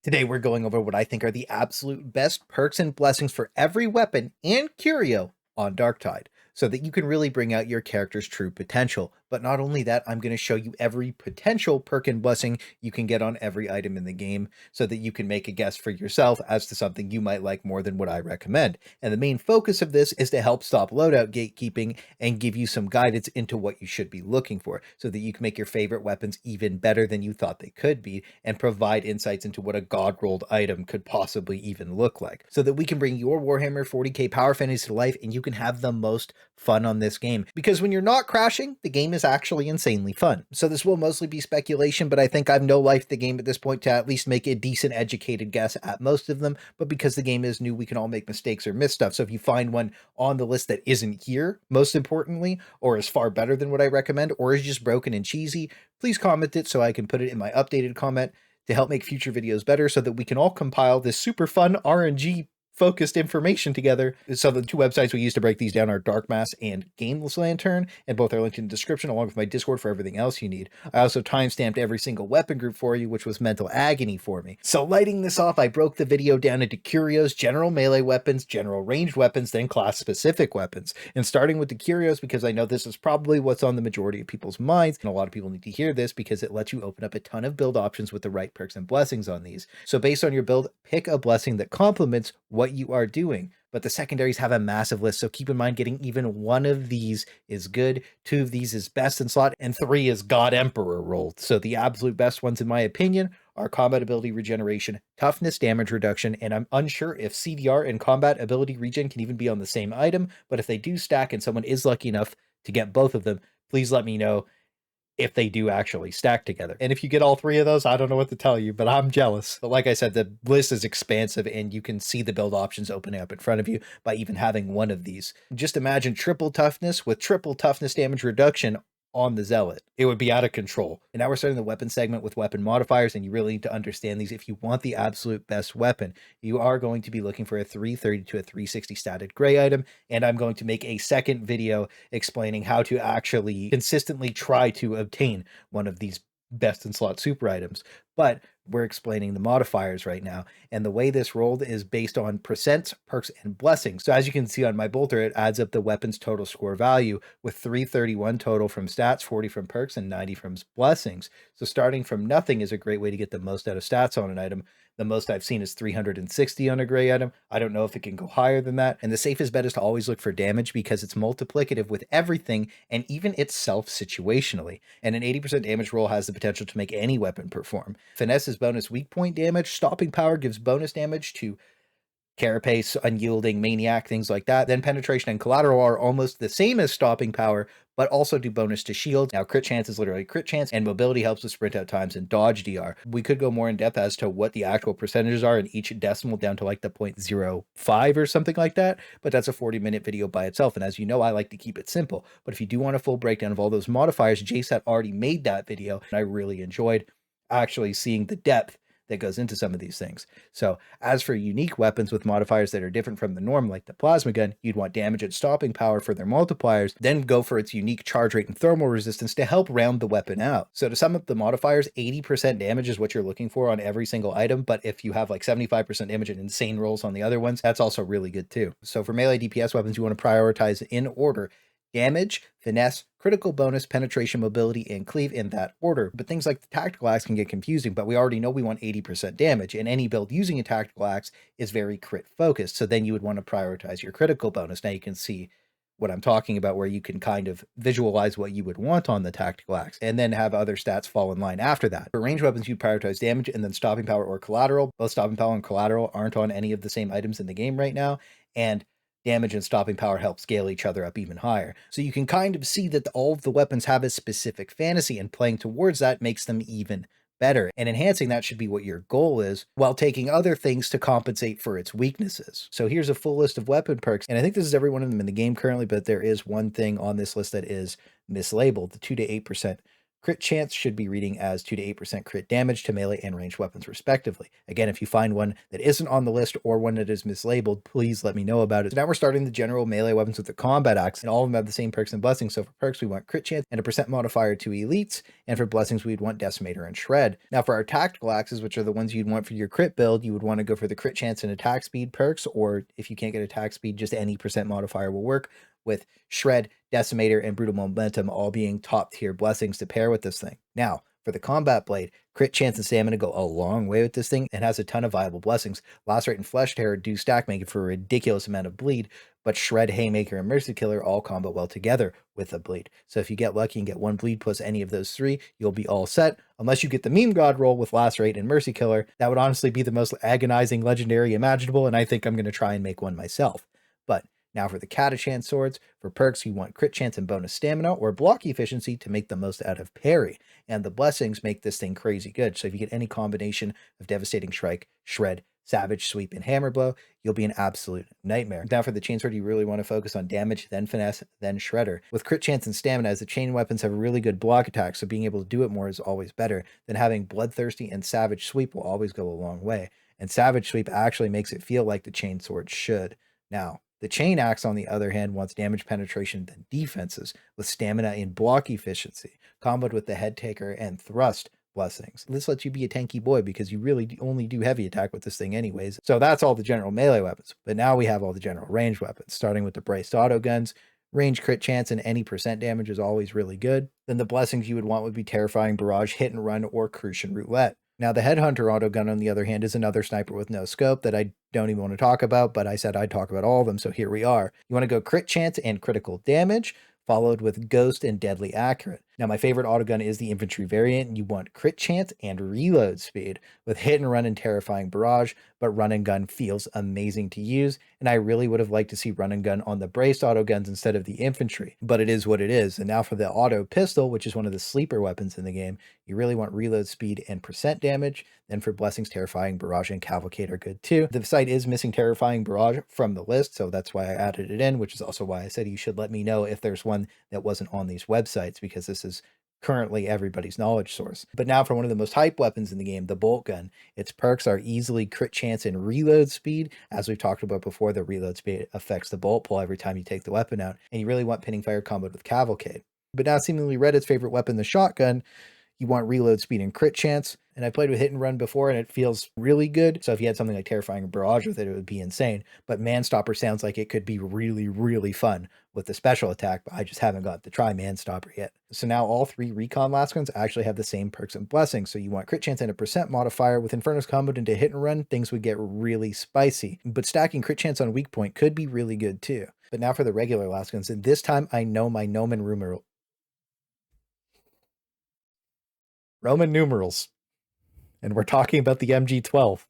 Today we're going over what I think are the absolute best perks and blessings for every weapon and curio on Darktide, so that you can really bring out your character's true potential. But not only that, I'm going to show you every potential perk and blessing you can get on every item in the game, so that you can make a guess for yourself as to something you might like more than what I recommend. And the main focus of this is to help stop loadout gatekeeping and give you some guidance into what you should be looking for, so that you can make your favorite weapons even better than you thought they could be, and provide insights into what a god-rolled item could possibly even look like, so that we can bring your Warhammer 40k power fantasy to life and you can have the most fun on this game. Because when you're not crashing, the game is actually insanely fun. So this will mostly be speculation, but I think I've no-lifed the game at this point to at least make a decent educated guess at most of them. But because the game is new, we can all make mistakes or miss stuff. So if you find one on the list that isn't here, most importantly, or is far better than what I recommend, or is just broken and cheesy, please comment it so I can put it in my updated comment to help make future videos better, so that we can all compile this super fun RNG focused information together. So the two websites we use to break these down are Darkmass and Gameless Lantern, and both are linked in the description along with my Discord for everything else you need. I also timestamped every single weapon group for you, which was mental agony for me. So lighting this off, I broke the video down into Curios, general melee weapons, general ranged weapons, then class specific weapons. And starting with the Curios, because I know this is probably what's on the majority of people's minds, and a lot of people need to hear this because it lets you open up a ton of build options with the right perks and blessings on these. So based on your build, pick a blessing that complements what you are doing. But the secondaries have a massive list, so keep in mind getting even one of these is good, two of these is best in slot, and three is God Emperor rolled. So the absolute best ones in my opinion are combat ability regeneration, toughness damage reduction, and I'm unsure if CDR and combat ability regen can even be on the same item, but if they do stack and someone is lucky enough to get both of them, please let me know if they do actually stack together. And if you get all three of those, I don't know what to tell you, but I'm jealous. But like I said, the list is expansive and you can see the build options opening up in front of you by even having one of these. Just imagine triple toughness with triple toughness damage reduction on the Zealot. It would be out of control. And now we're starting the weapon segment with weapon modifiers, and you really need to understand these. If you want the absolute best weapon, you are going to be looking for a 330 to a 360 statted gray item, and I'm going to make a second video explaining how to actually consistently try to obtain one of these best in slot super items. But we're explaining the modifiers right now, and the way this rolled is based on percents, perks, and blessings. So as you can see on my bolter, it adds up the weapon's total score value with 331 total from stats, 40 from perks, and 90 from blessings. So starting from nothing is a great way to get the most out of stats on an item. The most I've seen is 360 on a gray item. I don't know if it can go higher than that. And the safest bet is to always look for damage, because it's multiplicative with everything and even itself situationally. And an 80% damage roll has the potential to make any weapon perform. Finesse is bonus weak point damage. Stopping power gives bonus damage to Carapace, Unyielding, Maniac, things like that. Then penetration and collateral are almost the same as stopping power, but also do bonus to shield. Now crit chance is literally crit chance, and mobility helps with sprint out times and dodge DR. We could go more in depth as to what the actual percentages are in each decimal down to like the 0.05 or something like that, but that's a 40-minute video by itself. And as you know, I like to keep it simple. But if you do want a full breakdown of all those modifiers, JSAT already made that video, and I really enjoyed actually seeing the depth that goes into some of these things. So as for unique weapons with modifiers that are different from the norm, like the plasma gun, you'd want damage and stopping power for their multipliers, then go for its unique charge rate and thermal resistance to help round the weapon out. So to sum up the modifiers, 80% damage is what you're looking for on every single item, but if you have like 75% damage and insane rolls on the other ones, that's also really good too. So for melee DPS weapons, you want to prioritize in order: damage, finesse, critical bonus, penetration, mobility, and cleave, in that order. But things like the tactical axe can get confusing, but we already know we want 80% damage, and any build using a tactical axe is very crit focused. So then you would want to prioritize your critical bonus. Now you can see what I'm talking about, where you can kind of visualize what you would want on the tactical axe, and then have other stats fall in line after that. For ranged weapons, you prioritize damage and then stopping power or collateral. Both stopping power and collateral aren't on any of the same items in the game right now, and damage and stopping power help scale each other up even higher. So you can kind of see that all of the weapons have a specific fantasy, and playing towards that makes them even better. And enhancing that should be what your goal is, while taking other things to compensate for its weaknesses. So here's a full list of weapon perks, and I think this is every one of them in the game currently, but there is one thing on this list that is mislabeled, the 2 to 8% Crit chance should be reading as 2 to 8% crit damage to melee and ranged weapons respectively. Again, if you find one that isn't on the list or one that is mislabeled, please let me know about it. So now we're starting the general melee weapons with the combat axe, and all of them have the same perks and blessings. So for perks, we want crit chance and a percent modifier to elites, and for blessings, we'd want decimator and shred. Now for our tactical axes, which are the ones you'd want for your crit build, you would want to go for the crit chance and attack speed perks, or if you can't get attack speed, just any percent modifier will work, with shred, decimator, and brutal momentum all being top tier blessings to pair with this thing. Now, for the combat blade, crit chance and stamina go a long way with this thing and has a ton of viable blessings. Lacerate and flesh tear do stack making for a ridiculous amount of bleed, but shred, haymaker, and mercy killer all combo well together with a bleed. So if you get lucky and get one bleed plus any of those three, you'll be all set. Unless you get the meme god roll with lacerate and mercy killer, that would honestly be the most agonizing legendary imaginable, and I think I'm going to try and make one myself. But now for the Catachan Swords, for perks you want crit chance and bonus stamina or block efficiency to make the most out of parry. And the blessings make this thing crazy good. So if you get any combination of Devastating Strike, Shred, Savage Sweep, and Hammer Blow, you'll be an absolute nightmare. Now for the Chainsword, you really want to focus on damage, then finesse, then shredder. With crit chance and stamina, as the chain weapons have a really good block attack, so being able to do it more is always better. Then having Bloodthirsty and Savage Sweep will always go a long way. And Savage Sweep actually makes it feel like the Chainsword should. Now, the Chain Axe, on the other hand, wants damage penetration than defenses, with stamina and block efficiency, comboed with the Head Taker and Thrust blessings. This lets you be a tanky boy because you really only do heavy attack with this thing anyways. So that's all the general melee weapons. But now we have all the general ranged weapons, starting with the braced autoguns. Range crit chance and any percent damage is always really good. Then the blessings you would want would be Terrifying Barrage, Hit and Run, or Crucian Roulette. Now, the Headhunter Autogun, on the other hand, is another sniper with no scope that I don't even want to talk about, but I said I'd talk about all of them, so here we are. You want to go crit chance and critical damage, followed with ghost and deadly accurate. Now, my favorite autogun is the infantry variant. You want crit chance and reload speed with hit and run and terrifying barrage, but run and gun feels amazing to use, and I really would have liked to see run and gun on the braced autoguns instead of the infantry, but it is what it is. And now for the AutoPistol, which is one of the sleeper weapons in the game, you really want reload speed and percent damage. Then for blessings, terrifying barrage and cavalcade are good too. The site is missing terrifying barrage from the list, so that's why I added it in, which is also why I said you should let me know if there's one that wasn't on these websites, because this is currently everybody's knowledge source. But now for one of the most hype weapons in the game, the bolt gun. Its perks are easily crit chance and reload speed. As we've talked about before, the reload speed affects the bolt pull every time you take the weapon out, and you really want pinning fire comboed with cavalcade. But now seemingly Reddit's favorite weapon, the shotgun, you want reload speed and crit chance. And I played with hit and run before, and it feels really good. So if you had something like terrifying barrage with it, it would be insane. But Manstopper sounds like it could be really, really fun with the special attack, but I just haven't got to try Manstopper yet. So now all three Recon Lasguns actually have the same perks and blessings. So you want crit chance and a percent modifier. With Inferno's comboed into hit and run, things would get really spicy. But stacking crit chance on weak point could be really good too. But now for the regular Lasguns, and this time I know my Roman numerals. And we're talking about the MG12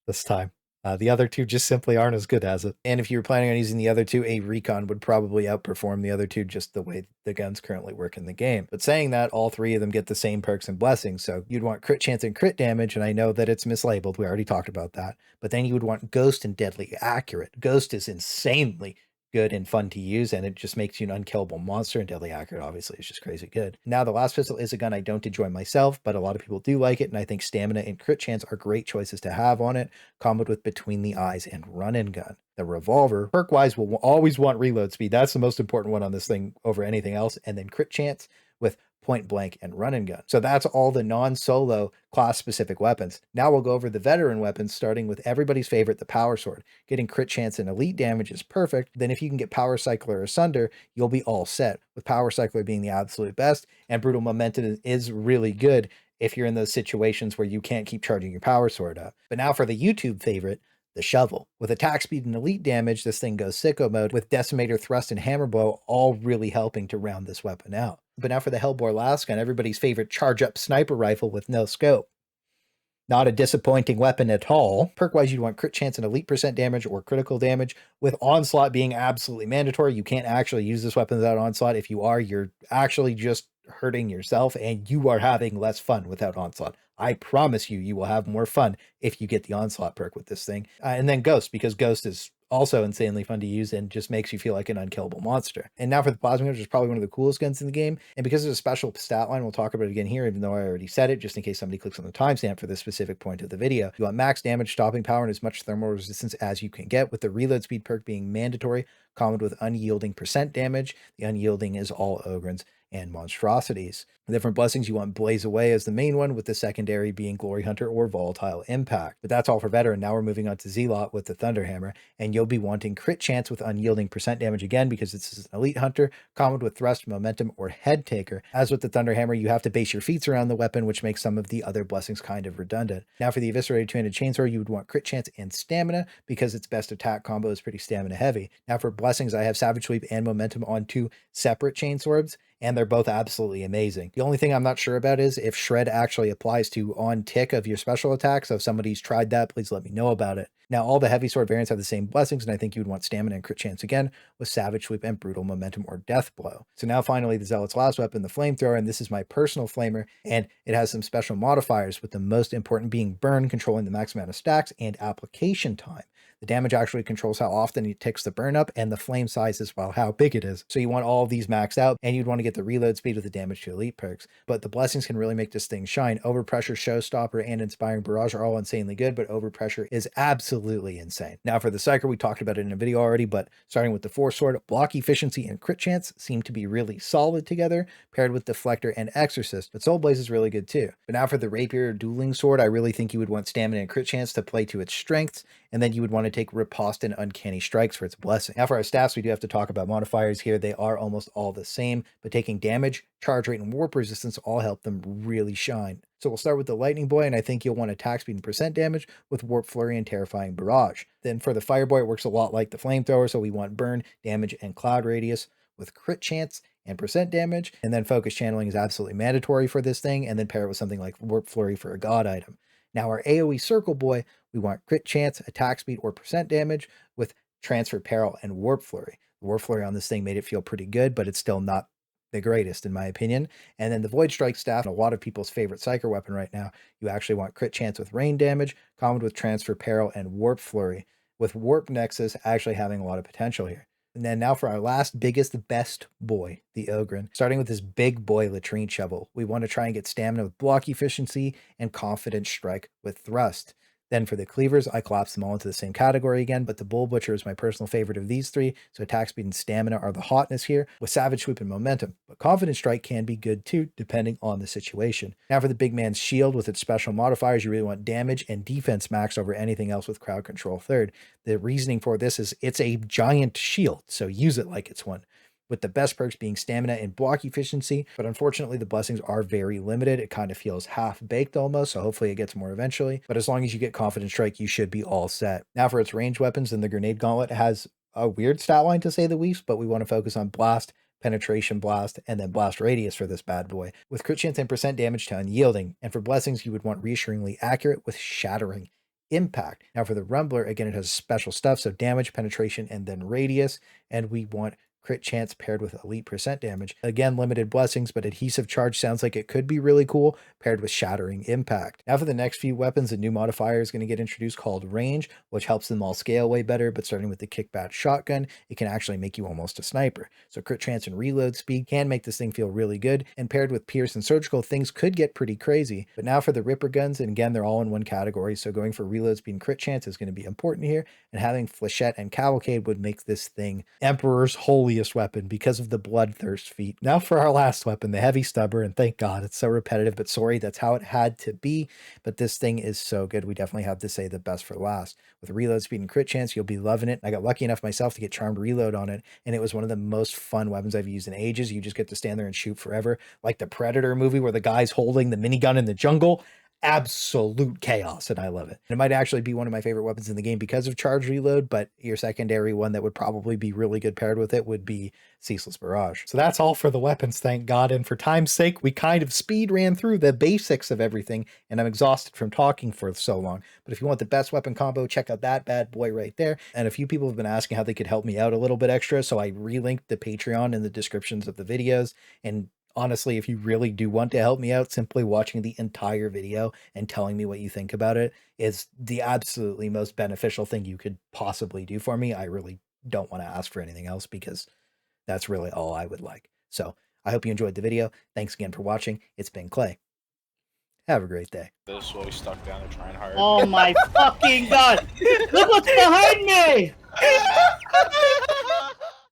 this time. The other two just simply aren't as good as it. And if you were planning on using the other two, a Recon would probably outperform the other two just the way the guns currently work in the game. But saying that, all three of them get the same perks and blessings. So you'd want crit chance and crit damage, and I know that it's mislabeled. We already talked about that. But then you would want ghost and deadly accurate. Ghost is insanely good and fun to use, and it just makes you an unkillable monster, and deadly accurate obviously is just crazy good. Now the Laspistol is a gun I don't enjoy myself, but a lot of people do like it, and I think stamina and crit chance are great choices to have on it, comboed with between the eyes and run and gun. The Revolver, perk wise, will always want reload speed. That's the most important one on this thing over anything else, and then crit chance with point blank and run and gun. So that's all the non-solo class specific weapons. Now we'll go over the veteran weapons, starting with everybody's favorite, the Power Sword. Getting crit chance and elite damage is perfect. Then if you can get Power Cycler Asunder, you'll be all set, with Power Cycler being the absolute best, and brutal momentum is really good if you're in those situations where you can't keep charging your Power Sword up. But now for the YouTube favorite, the Shovel. With attack speed and elite damage, this thing goes sicko mode, with Decimator, Thrust, and Hammer Blow all really helping to round this weapon out. But now for the Helbore Lasgun, everybody's favorite charge-up sniper rifle with no scope. Not a disappointing weapon at all. Perk-wise, you'd want crit chance and elite percent damage or critical damage, with Onslaught being absolutely mandatory. You can't actually use this weapon without Onslaught. If you are, you're actually just hurting yourself, and you are having less fun without Onslaught. I promise you, you will have more fun if you get the Onslaught perk with this thing. And then Ghost, because Ghost is Also insanely fun to use and just makes you feel like an unkillable monster. And now for the Plasma, which is probably one of the coolest guns in the game. And because there's a special stat line, we'll talk about it again here, even though I already said it, just in case somebody clicks on the timestamp for this specific point of the video. You want max damage, stopping power, and as much thermal resistance as you can get, with the reload speed perk being mandatory, combined with unyielding percent damage. The unyielding is all Ogryns and monstrosities. The different blessings, you want Blaze Away as the main one, with the secondary being Glory Hunter or Volatile Impact. But that's all for Veteran. Now we're moving on to Zealot with the Thunderhammer, and you'll be wanting crit chance with unyielding percent damage again, because this is an elite hunter, combined with thrust, momentum, or head taker. As with the Thunderhammer, you have to base your feats around the weapon, which makes some of the other blessings kind of redundant. Now for the Eviscerator two-handed Chainsword, you would want crit chance and stamina, because its best attack combo is pretty stamina heavy. Now for blessings, I have Savage Sweep and Momentum on two separate Chainswords, and they're both absolutely amazing. The only thing I'm not sure about is if Shred actually applies to on tick of your special attack. So if somebody's tried that, please let me know about it. Now, all the heavy sword variants have the same blessings, and I think you would want stamina and crit chance again with Savage Sweep and Brutal Momentum or Death Blow. So now finally the Zealot's last weapon, the Flamethrower, and this is my personal flamer, and it has some special modifiers, with the most important being burn, controlling the max amount of stacks, and application time. The damage actually controls how often it ticks the burn up, and the flame size as well, how big it is. So you want all of these maxed out, and you'd want to get the reload speed with the damage to elite perks. But the blessings can really make this thing shine. Overpressure, Showstopper, and Inspiring Barrage are all insanely good, but Overpressure is absolutely insane. Now for the Psyker, we talked about it in a video already, but starting with the Force Sword, block efficiency and crit chance seem to be really solid together, paired with Deflector and Exorcist, but Soul Blaze is really good too. But now for the Rapier Dueling Sword, I really think you would want stamina and crit chance to play to its strengths, and then you would want to take Riposte and Uncanny Strikes for its blessing. Now for our staffs, we do have to talk about modifiers here. They are almost all the same, but taking damage, charge rate, and warp resistance all help them really shine. So we'll start with the Lightning Boy, and I think you'll want attack speed and percent damage with Warp Flurry and Terrifying Barrage. Then for the Fire Boy, it works a lot like the Flamethrower, so we want burn, damage, and cloud radius with crit chance and percent damage, and then focus channeling is absolutely mandatory for this thing, and then pair it with something like Warp Flurry for a god item. Now our AoE Circle Boy, we want crit chance, attack speed, or percent damage with Transfer Peril and Warp Flurry. The Warp Flurry on this thing made it feel pretty good, but it's still not the greatest in my opinion. And then the Voidstrike Staff, a lot of people's favorite Psyker weapon right now, you actually want crit chance with rain damage, combined with Transfer Peril and Warp Flurry, with Warp Nexus actually having a lot of potential here. And then now for our last biggest, best boy, the Ogryn. Starting with this big boy Latrine Shovel, we want to try and get stamina with block efficiency and confident strike with thrust. Then for the cleavers, I collapse them all into the same category again, but the Bull Butcher is my personal favorite of these three, so attack speed and stamina are the hotness here, with Savage Sweep and Momentum. But Confident Strike can be good too, depending on the situation. Now for the big man's shield, with its special modifiers, you really want damage and defense max over anything else with crowd control third. The reasoning for this is it's a giant shield, so use it like it's one, with the best perks being stamina and block efficiency, but unfortunately the blessings are very limited. It kind of feels half-baked almost, so hopefully it gets more eventually, but as long as you get Confident Strike, you should be all set. Now for its ranged weapons, then the Grenade Gauntlet has a weird stat line to say the least, but we want to focus on Blast, Penetration Blast, and then Blast Radius for this bad boy, with crit chance and percent damage to unyielding, and for blessings you would want Reassuringly Accurate with Shattering Impact. Now for the Rumbler, again it has special stuff, so damage, penetration, and then radius, and we want crit chance paired with elite percent damage. Again, limited blessings, but adhesive charge sounds like it could be really cool paired with shattering impact. Now for the next few weapons, a new modifier is going to get introduced called range, which helps them all scale way better, but starting with the kickback shotgun, it can actually make you almost a sniper. So crit chance and reload speed can make this thing feel really good, and paired with pierce and surgical, things could get pretty crazy. But now for the Ripper guns, and again, they're all in one category, so going for reload speed and crit chance is going to be important here, and having Flechette and Cavalcade would make this thing Emperor's holiest weapon because of the bloodthirst feat. Now for our last weapon, the Heavy Stubber, and thank God it's so repetitive, but sorry, that's how it had to be. But this thing is so good, we definitely have to say the best for last. With reload speed and crit chance, you'll be loving it. I got lucky enough myself to get Charmed Reload on it, and it was one of the most fun weapons I've used in ages. You just get to stand there and shoot forever, like the Predator movie where the guy's holding the minigun in the jungle. Absolute chaos, and I love it. And it might actually be one of my favorite weapons in the game because of charge reload, but your secondary one that would probably be really good paired with it would be Ceaseless Barrage. So that's all for the weapons, thank God, and for time's sake, we kind of speed ran through the basics of everything, and I'm exhausted from talking for so long. But if you want the best weapon combo, check out that bad boy right there. And a few people have been asking how they could help me out a little bit extra, so I relinked the Patreon in the descriptions of the videos, and honestly, if you really do want to help me out, simply watching the entire video and telling me what you think about it is the absolutely most beneficial thing you could possibly do for me. I really don't want to ask for anything else because that's really all I would like. So I hope you enjoyed the video. Thanks again for watching. It's been Clay. Have a great day. This while we stuck down and trying hard. Oh my fucking god! Look what's behind me!